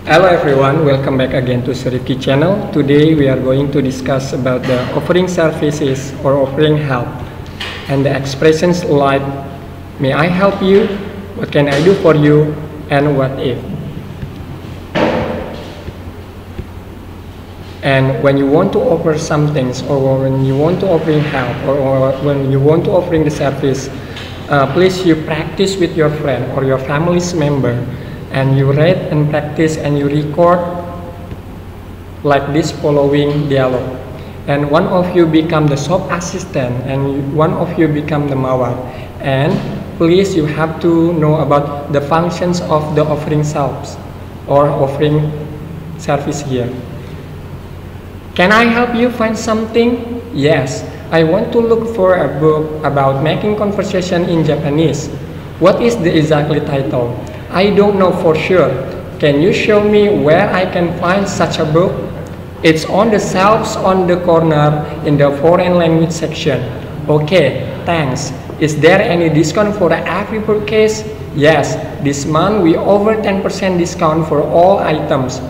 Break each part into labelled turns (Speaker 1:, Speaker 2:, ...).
Speaker 1: Hello everyone, welcome back again to Surifki channel. Today we are going to discuss about the offering services or offering help and the expressions like may I help you, what can I do for you, and what if. And when you want to offer some things, or when you want to offering help, or when you want to offering the service, please you practice with your friend or your family's member, and you read and practice and you record like this following dialogue. And one of you become the shop assistant and one of you become the mawar. And please you have to know about the functions of the offering salves or offering service here. Can I help you find something? Yes, I want to look for a book about making conversation in Japanese. What is the exactly title? I don't know for sure. Can you show me where I can find such a book? It's on the shelves on the corner in the foreign language section. Okay, thanks. Is there any discount for every purchase? Yes, this month we over 10% discount for all items.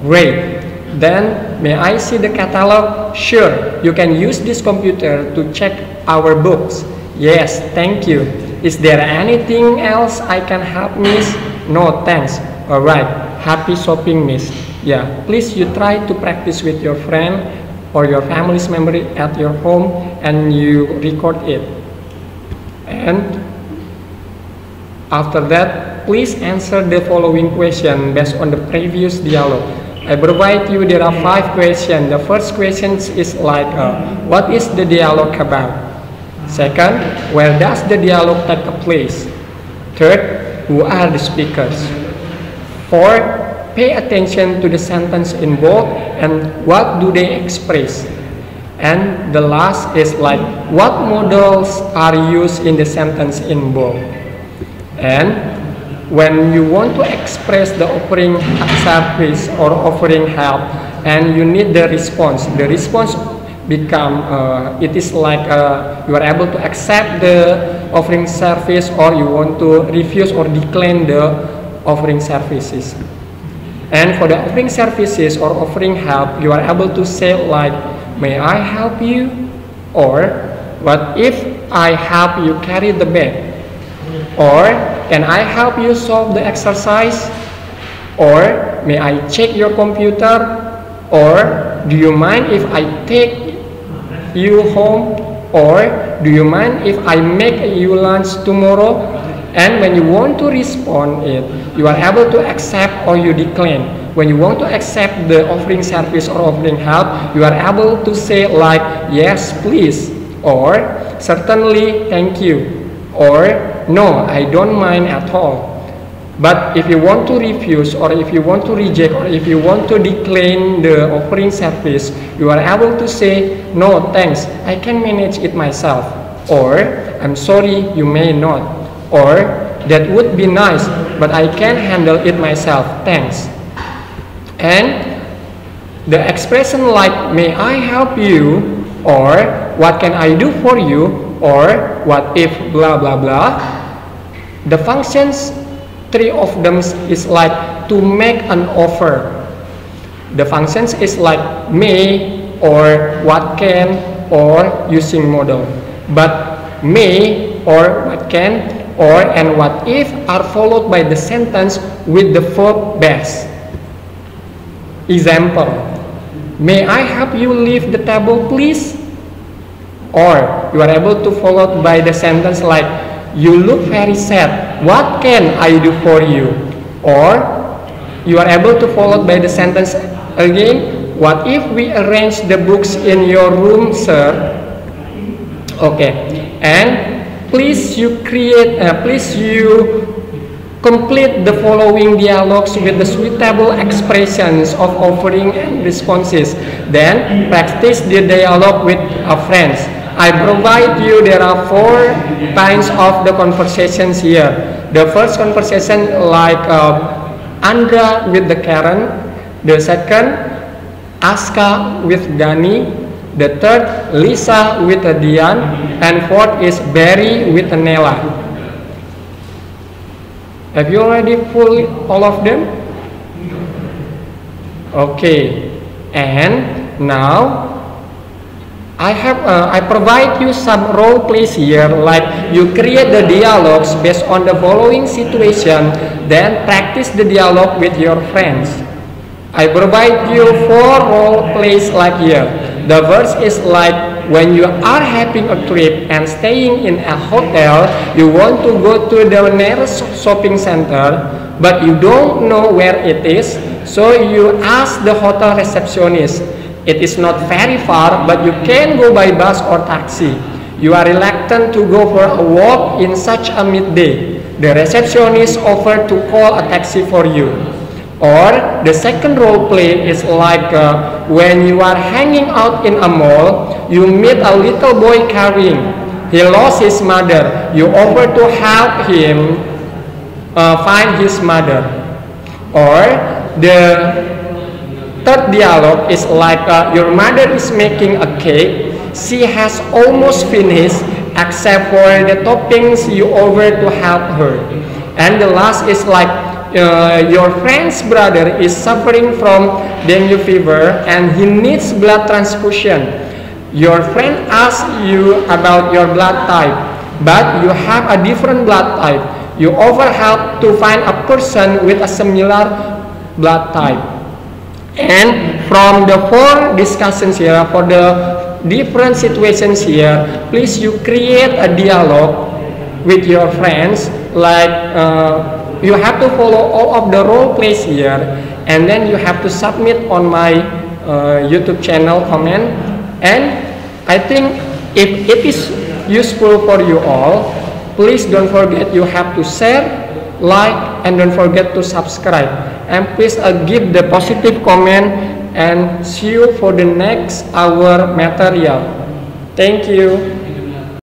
Speaker 1: Great. Then, may I see the catalog? Sure, you can use this computer to check our books. Yes, thank you. Is there anything else I can help, miss? No, thanks. Alright, happy shopping, miss. Yeah, please you try to practice with your friend or your family's member at your home and you record it. And after that, please answer the following question based on the previous dialogue. I provide you, there are 5 questions. The first question is like, what is the dialogue about? Second, where does the dialogue take place? Third, who are the speakers? Fourth, pay attention to the sentence involved and what do they express? And the last is like, what models are used in the sentence involved? And when you want to express the offering service or offering help and you need the response become it is like you are able to accept the offering service or you want to refuse or decline the offering services. And for the offering services or offering help, you are able to say like, may I help you? Or what if I help you carry the bag? Or can I help you solve the exercise? Or may I check your computer? Or do you mind if I take you home? Or do you mind if I make you lunch tomorrow? And when you want to respond it, you are able to accept or you decline. When you want to accept the offering service or offering help, you are able to say like, yes please, or certainly, thank you, or no, I don't mind at all. But if you want to refuse or if you want to reject or if you want to decline the offering service, you are able to say, no thanks, I can manage it myself. Or, I'm sorry, you may not. Or, that would be nice, but I can handle it myself, thanks. And the expression like, may I help you? Or, what can I do for you? Or, what if blah blah blah. The functions, 3 of them is like to make an offer. The functions is like may or what can or using model. But may or what can or and what if are followed by the sentence with the verb base. Example, may I help you leave the table please? Or you are able to follow by the sentence like, you look very sad, what can I do for you? Or you are able to follow by the sentence again, what if we arrange the books in your room, sir? Okay, and please you complete the following dialogues with the suitable expressions of offering and responses. Then practice the dialogue with friends. I provide you, there are 4 kinds of the conversations here. The first conversation like Andra with the Karen. The second, Aska with Dani. The third, Lisa with Dian. And fourth is Barry with Nella. Have you already pulled all of them? Okay, and now I provide you some role plays here, like you create the dialogues based on the following situation, then practice the dialogue with your friends. I provide you 4 role plays like here. The first is like when you are having a trip and staying in a hotel, you want to go to the nearest shopping center, but you don't know where it is, so you ask the hotel receptionist. It is not very far, but you can go by bus or taxi. You are reluctant to go for a walk in such a midday. The receptionist offered to call a taxi for you. Or the second role play is like when you are hanging out in a mall, you meet a little boy crying. He lost his mother. You offer to help him find his mother. Or the third dialogue is like your mother is making a cake. She has almost finished except for the toppings you offer to help her. And the last is like your friend's brother is suffering from dengue fever and he needs blood transfusion. Your friend asks you about your blood type, but you have a different blood type. You offer help to find a person with a similar blood type. And from the 4 discussions here, for the different situations here, please you create a dialogue with your friends, like you have to follow all of the role plays here, and then you have to submit on my YouTube channel comment. And I think if it is useful for you all, please don't forget you have to share, like, and don't forget to subscribe, and please give the positive comment, and see you for the next hour material. Thank you.